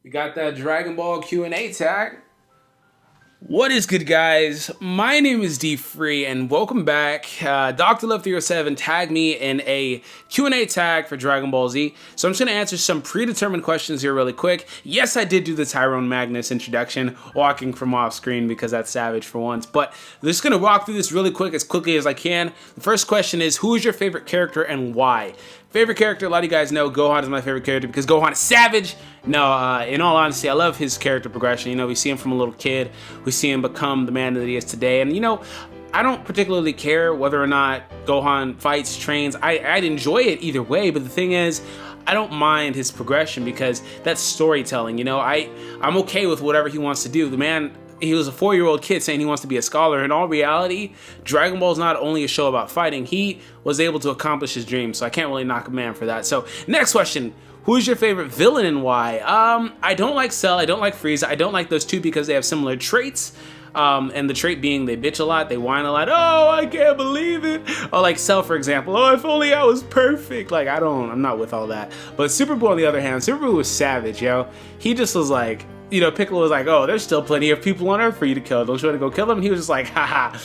We got that Dragon Ball Q&A tag. What is good, guys? My name is D Free, and welcome back. Dr. Love 307 tagged me in a Q&A tag for Dragon Ball Z. So I'm just going to answer some predetermined questions here really quick. Yes, I did do the Tyrone Magnus introduction, walking from off screen because that's savage for once. But I'm just going to walk through this really quick, as quickly as I can. The first question is, who is your favorite character and why? Favorite character, a lot of you guys know Gohan is my favorite character because Gohan is savage. No, in all honesty, I love his character progression. You know, we see him from a little kid. We see him become the man that he is today. And, you know, I don't particularly care whether or not Gohan fights, trains. I'd enjoy it either way. But the thing is, I don't mind his progression because that's storytelling. You know, I'm okay with whatever he wants to do. The man, he was a 4-year-old kid saying he wants to be a scholar. In all reality, Dragon Ball is not only a show about fighting. He was able to accomplish his dreams, so I can't really knock a man for that. So, next question. Who is your favorite villain and why? I don't like Cell, I don't like Frieza. I don't like those two because they have similar traits. And the trait being they bitch a lot, they whine a lot. Oh, I can't believe it. Or like Cell, for example. Oh, if only I was perfect. Like, I'm not with all that. But Super Buu, on the other hand, Super Buu was savage, yo. He just was like, you know, Piccolo was like, oh, there's still plenty of people on Earth for you to kill. Don't you want to go kill them? He was just like, haha.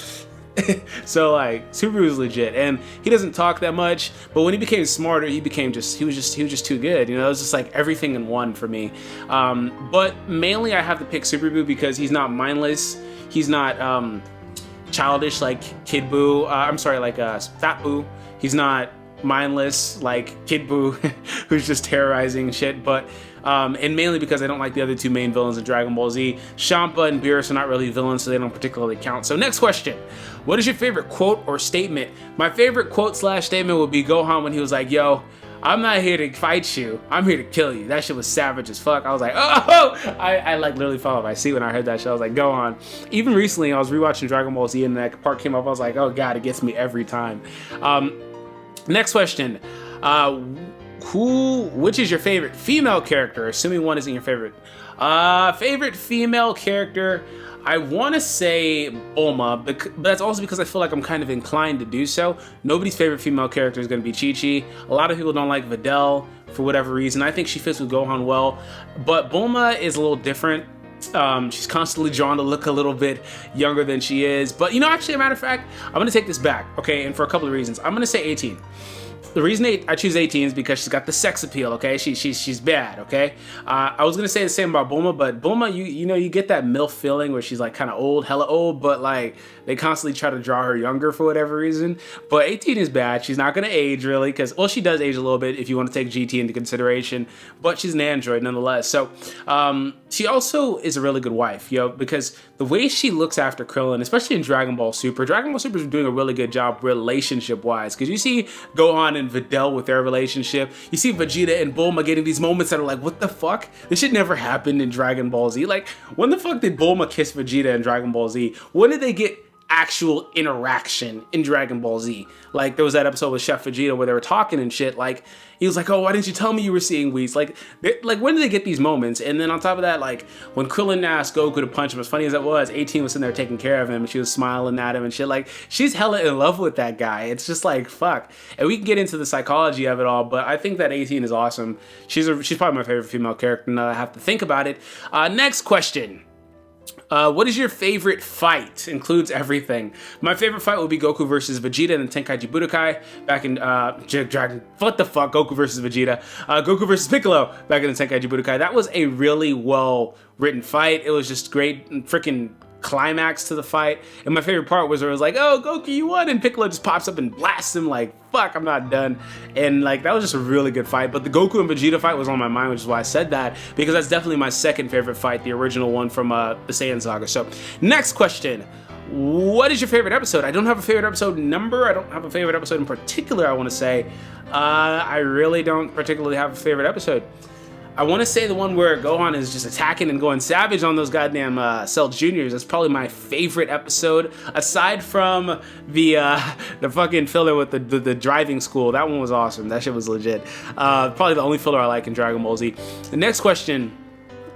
So like, Super Buu was legit, and he doesn't talk that much. But when he became smarter, he was just too good. You know, it was just like everything in one for me. But mainly, I have to pick Super Buu because he's not mindless. He's not childish like Kid Buu. Like Fat Buu. He's not mindless like Kid Buu, who's just terrorizing shit. But and mainly because I don't like the other two main villains in Dragon Ball Z. Champa and Beerus are not really villains, so they don't particularly count. So next question. What is your favorite quote or statement? My favorite quote / statement would be Gohan when he was like, yo, I'm not here to fight you. I'm here to kill you. That shit was savage as fuck. I was like, oh! I like literally fell off my seat when I heard that shit. I was like, Gohan. Even recently, I was rewatching Dragon Ball Z and that part came up. I was like, oh god, it gets me every time. Next question. Which is your favorite female character? Assuming one isn't your favorite. Favorite female character, I want to say Bulma, but that's also because I feel like I'm kind of inclined to do so. Nobody's favorite female character is going to be Chi-Chi. A lot of people don't like Videl for whatever reason. I think she fits with Gohan well, but Bulma is a little different. She's constantly drawn to look a little bit younger than she is. But, you know, actually, a matter of fact, I'm going to take this back, okay? And for a couple of reasons. I'm going to say 18. The reason I choose 18 is because she's got the sex appeal, okay? She's bad, okay? I was gonna say the same about Bulma, but Bulma, you know, you get that MILF feeling where she's like kind of old, hella old, but like they constantly try to draw her younger for whatever reason. But 18 is bad. She's not gonna age really, because well, she does age a little bit if you want to take GT into consideration, but she's an android nonetheless. So she also is a really good wife, yo, because the way she looks after Krillin, especially in Dragon Ball Super is doing a really good job relationship-wise, because you see Gohan and Videl with their relationship. You see Vegeta and Bulma getting these moments that are like, what the fuck? This shit never happened in Dragon Ball Z. Like, when the fuck did Bulma kiss Vegeta in Dragon Ball Z? When did they get actual interaction in Dragon Ball Z? Like, there was that episode with Chef Vegeta where they were talking and shit. Like, he was like, oh, why didn't you tell me you were seeing Whis? Like, when did they get these moments? And then on top of that, like, when Krillin asked Goku to punch him, as funny as that was, 18 was sitting there taking care of him, and she was smiling at him and shit. Like, she's hella in love with that guy. It's just like, fuck. And we can get into the psychology of it all, but I think that 18 is awesome. She's probably my favorite female character, now I have to think about it. Next question. What is your favorite fight? Includes everything. My favorite fight would be Goku versus Vegeta in the Tenkaichi Budokai back in Dragon. What the fuck? Goku versus Vegeta. Goku versus Piccolo back in the Tenkaichi Budokai. That was a really well written fight. It was just great, freaking climax to the fight. And my favorite part was where it was like, oh, Goku, you won, and Piccolo just pops up and blasts him like, fuck, I'm not done. And like, that was just a really good fight. But the Goku and Vegeta fight was on my mind, which is why I said that, because that's definitely my second favorite fight, the original one from the Saiyan Saga. So next question. What is your favorite episode? I don't have a favorite episode number. I don't have a favorite episode in particular, I want to say. I really don't particularly have a favorite episode. I want to say the one where Gohan is just attacking and going savage on those goddamn Cell Juniors. That's probably my favorite episode, aside from the fucking filler with the driving school. That one was awesome. That shit was legit. Probably the only filler I like in Dragon Ball Z. The next question.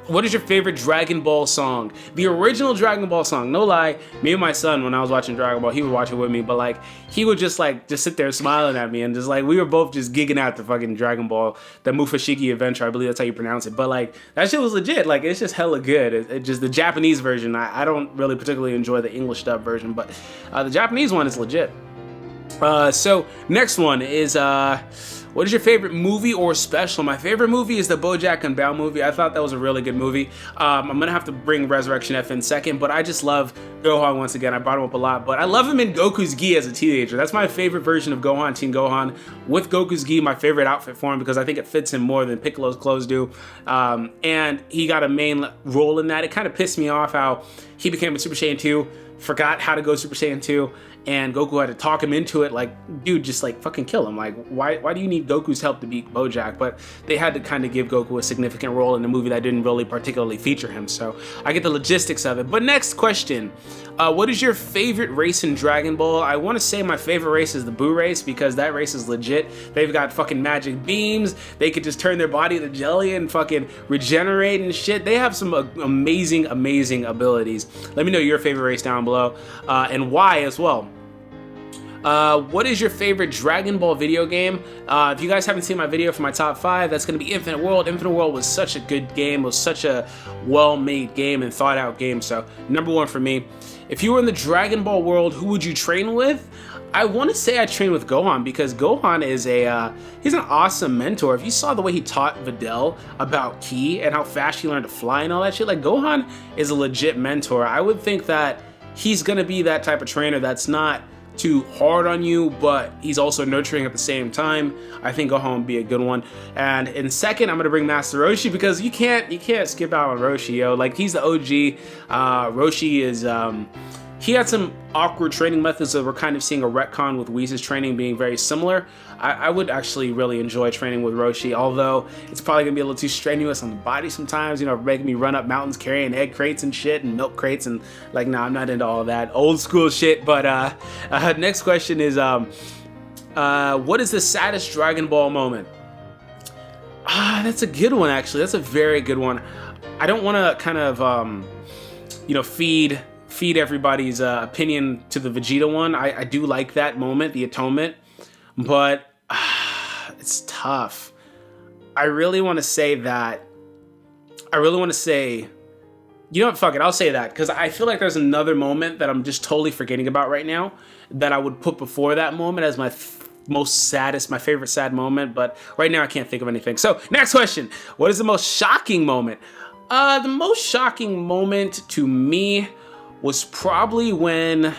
What is your favorite Dragon Ball song? The original Dragon Ball song. No lie, me and my son, when I was watching Dragon Ball, he would watch it with me, but like, he would just sit there smiling at me, and just like, we were both just gigging out the fucking Dragon Ball, the Mufashiki Adventure, I believe that's how you pronounce it. But like, that shit was legit. Like, it's just hella good. It just, the Japanese version, I don't really particularly enjoy the English dub version, but the Japanese one is legit. So next one is, what is your favorite movie or special? My favorite movie is the BoJack and Bao movie. I thought that was a really good movie. I'm gonna have to bring Resurrection F in second, but I just love Gohan once again. I brought him up a lot, but I love him in Goku's gi as a teenager. That's my favorite version of Gohan, Teen Gohan, with Goku's gi, my favorite outfit for him, because I think it fits him more than Piccolo's clothes do. And he got a main role in that. It kind of pissed me off how he became a Super Saiyan 2, forgot how to go Super Saiyan 2, and Goku had to talk him into it. Like, dude, just like fucking kill him. Like, why do you need Goku's help to beat BoJack? But they had to kind of give Goku a significant role in a movie that didn't really particularly feature him. So I get the logistics of it. But next question, what is your favorite race in Dragon Ball? I want to say my favorite race is the Buu race, because that race is legit. They've got fucking magic beams. They could just turn their body to jelly and fucking regenerate and shit. They have some amazing, amazing abilities. Let me know your favorite race down below, and why as well. What is your favorite Dragon Ball video game? If you guys haven't seen my video for my top 5, that's going to be Infinite World. Infinite World was such a good game. It was such a well-made game and thought-out game. So, #1 for me. If you were in the Dragon Ball world, who would you train with? I want to say I train with Gohan, because Gohan is he's an awesome mentor. If you saw the way he taught Videl about Ki and how fast he learned to fly and all that shit, like, Gohan is a legit mentor. I would think that he's going to be that type of trainer that's not too hard on you, but he's also nurturing at the same time. I think Gohan would be a good one. And in second, I'm gonna bring Master Roshi, because you can't skip out on Roshi, yo. Like, he's the OG. Roshi is he had some awkward training methods that we're kind of seeing a retcon with Whis' training being very similar. I would actually really enjoy training with Roshi, although it's probably gonna be a little too strenuous on the body sometimes, you know, making me run up mountains carrying egg crates and shit and milk crates, and like, nah, I'm not into all of that old school shit. But next question is, what is the saddest Dragon Ball moment? That's a good one, actually. That's a very good one. I don't want to kind of, you know, feed everybody's opinion to the Vegeta one. I do like that moment, the atonement, but it's tough. I really want to say, you know what, fuck it, I'll say that, because I feel like there's another moment that I'm just totally forgetting about right now that I would put before that moment as my my favorite sad moment, but right now I can't think of anything. So, next question, what is the most shocking moment? The most shocking moment to me was probably whenever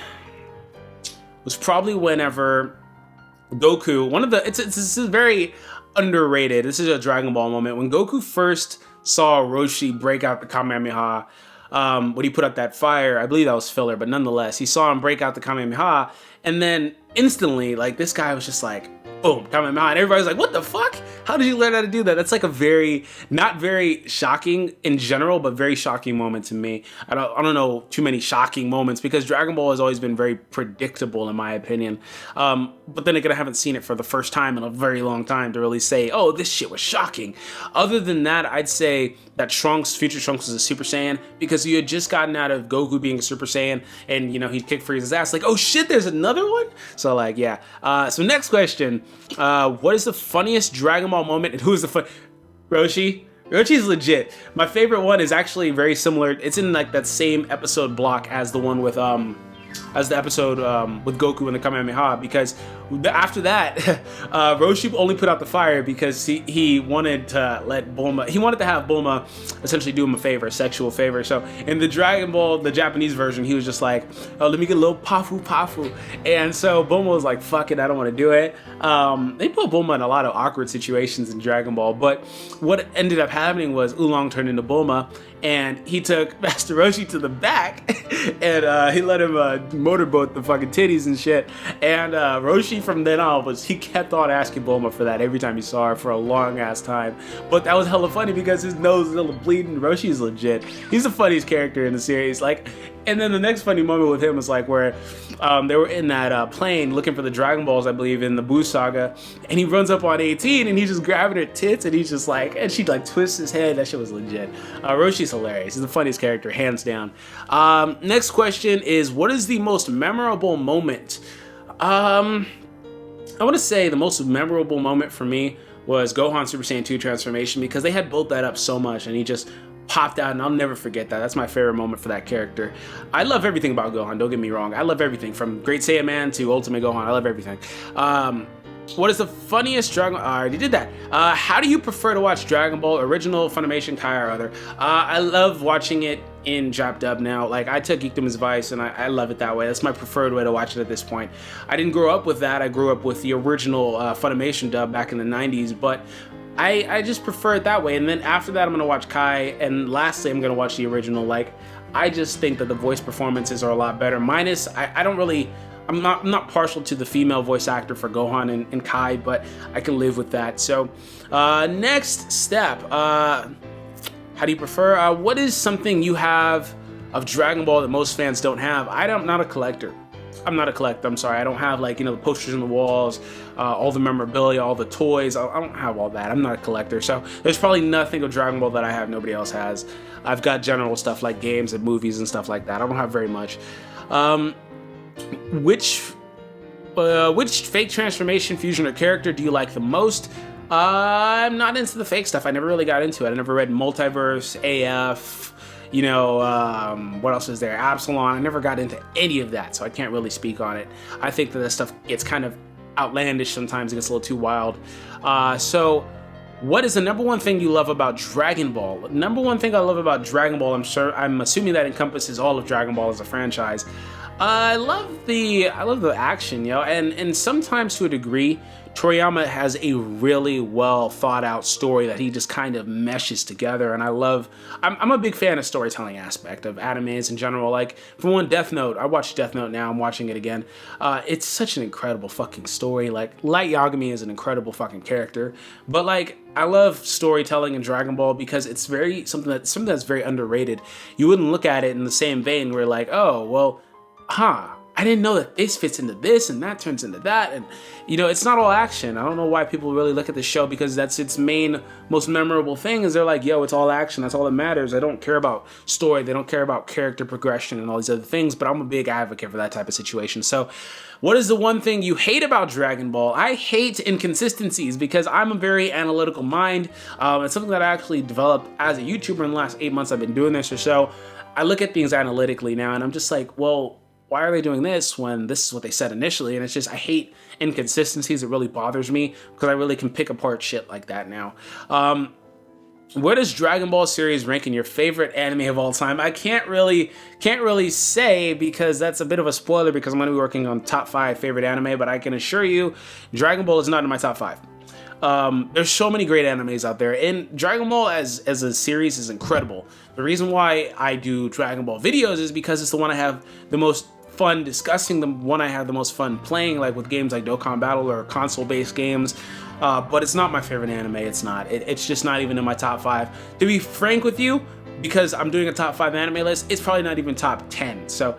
Goku, this is very underrated. This is a Dragon Ball moment. When Goku first saw Roshi break out the Kamehameha, when he put up that fire, I believe that was filler, but nonetheless, he saw him break out the Kamehameha, and then instantly, like, this guy was just like, boom, Kamehameha, and everybody's like, what the fuck? How did you learn how to do that? That's like a not very shocking in general, but very shocking moment to me. I don't know too many shocking moments, because Dragon Ball has always been very predictable in my opinion. But then again, I haven't seen it for the first time in a very long time to really say, oh, this shit was shocking. Other than that, I'd say that Future Trunks was a Super Saiyan, because you had just gotten out of Goku being a Super Saiyan, and you know, he kicked Frieza's ass, like, oh shit, there's another one? So like, yeah. So next question, what is the funniest Dragon Ball moment, and who is the Roshi? Roshi's legit. My favorite one is actually very similar. It's in like that same episode block as the one with with Goku and the Kamehameha, because after that, Roshi only put out the fire because he wanted to let Bulma, he wanted to have Bulma essentially do him a favor, a sexual favor. So in the Dragon Ball, the Japanese version, he was just like, oh, let me get a little pafu. And so Bulma was like, fuck it, I don't want to do it. They put Bulma in a lot of awkward situations in Dragon Ball, but what ended up happening was Oolong turned into Bulma, and he took Master Roshi to the back, and he let him motorboat the fucking titties and shit. And Roshi from then on he kept on asking Bulma for that every time he saw her for a long ass time. But that was hella funny because his nose is hella bleeding. Roshi's legit. He's the funniest character in the series. Like, And then the next funny moment with him was like where they were in that plane looking for the Dragon Balls, I believe, in the Buu saga, and he runs up on 18 and he's just grabbing her tits and he's just like, and she like twists his head. That shit was legit. Roshi's hilarious. He's the funniest character, hands down. Next question is, what is the most memorable moment? I want to say the most memorable moment for me was Gohan Super Saiyan 2 transformation, because they had built that up so much and he just popped out, and I'll never forget that. That's my favorite moment for that character. I love everything about Gohan, don't get me wrong. I love everything from Great Saiyan Man to Ultimate Gohan. I love everything. What is the funniest Dragon Ball? I already did that. How do you prefer to watch Dragon Ball, original, Funimation, Kai, or other? I love watching it in Jap dub now. Like, I took Geekdom's advice and I love it that way. That's my preferred way to watch it at this point. I didn't grow up with that. I grew up with the original Funimation dub back in the 90s, but I just prefer it that way. And then after that, I'm gonna watch Kai, and lastly, I'm gonna watch the original. Like, I just think that the voice performances are a lot better. Minus, I'm not partial to the female voice actor for Gohan and Kai, but I can live with that. So, next step, how do you prefer? What is something you have of Dragon Ball that most fans don't have? I'm not a collector. I'm sorry. I don't have, like, you know, the posters on the walls, all the memorabilia, all the toys. I don't have all that. I'm not a collector. So there's probably nothing of Dragon Ball that I have nobody else has. I've got general stuff like games and movies and stuff like that. I don't have very much. Which fake transformation, fusion, or character do you like the most? I'm not into the fake stuff. I never really got into it. I never read Multiverse, AF, you know, what else is there? Absalon. I never got into any of that, so I can't really speak on it. I think that this stuff gets kind of outlandish sometimes. It gets a little too wild. So what is the number one thing you love about Dragon Ball? Number one thing I love about Dragon Ball, I'm assuming that encompasses all of Dragon Ball as a franchise. I love the action, you know, and sometimes to a degree, Toriyama has a really well thought out story that he just kind of meshes together, and I'm a big fan of storytelling aspect of animes in general. Like, for one, Death Note, I watched Death Note now, I'm watching it again. It's such an incredible fucking story. Like, Light Yagami is an incredible fucking character, but like, I love storytelling in Dragon Ball because it's something that's very underrated. You wouldn't look at it in the same vein where, like, oh, well, I didn't know that this fits into this and that turns into that, and you know, it's not all action. I don't know why people really look at this show, because that's its main, most memorable thing is they're like, yo, it's all action, that's all that matters. They don't care about story, they don't care about character progression and all these other things, but I'm a big advocate for that type of situation. So what is the one thing you hate about Dragon Ball? I hate inconsistencies because I'm a very analytical mind. It's something that I actually developed as a YouTuber in the last 8 months I've been doing this or so. I look at things analytically now and I'm just like, well, why are they doing this when this is what they said initially? And it's just, I hate inconsistencies. It really bothers me because I really can pick apart shit like that now. Where does Dragon Ball series rank in your favorite anime of all time? I can't really say, because that's a bit of a spoiler, because I'm going to be working on top 5 favorite anime, but I can assure you Dragon Ball is not in my top 5. There's so many great animes out there, and Dragon Ball as a series is incredible. The reason why I do Dragon Ball videos is because it's the one I have the most fun discussing, the one I have the most fun playing, like with games like Dokkan Battle or console-based games. But it's not my favorite anime. It's not. It's just not even in my top 5. To be frank with you, because I'm doing a top 5 anime list, it's probably not even top 10. So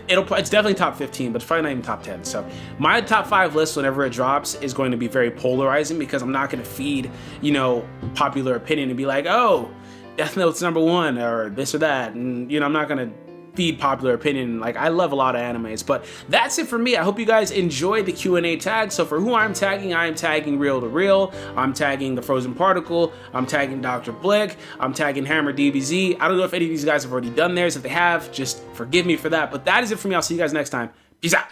it's definitely top 15, but it's probably not even top 10. So my top 5 list, whenever it drops, is going to be very polarizing, because I'm not going to feed, you know, popular opinion and be like, oh, Death Note's number 1 or this or that. And, you know, I'm not going to feed popular opinion. Like, I love a lot of animes, but that's it for me. I hope you guys enjoyed the Q&A tag. So for who I'm tagging Real to Real, I'm tagging The Frozen Particle, I'm tagging Dr. Blick, I'm tagging Hammer DBZ. I don't know if any of these guys have already done theirs. If they have, just forgive me for that. But that is it for me. I'll see you guys next time. Peace out.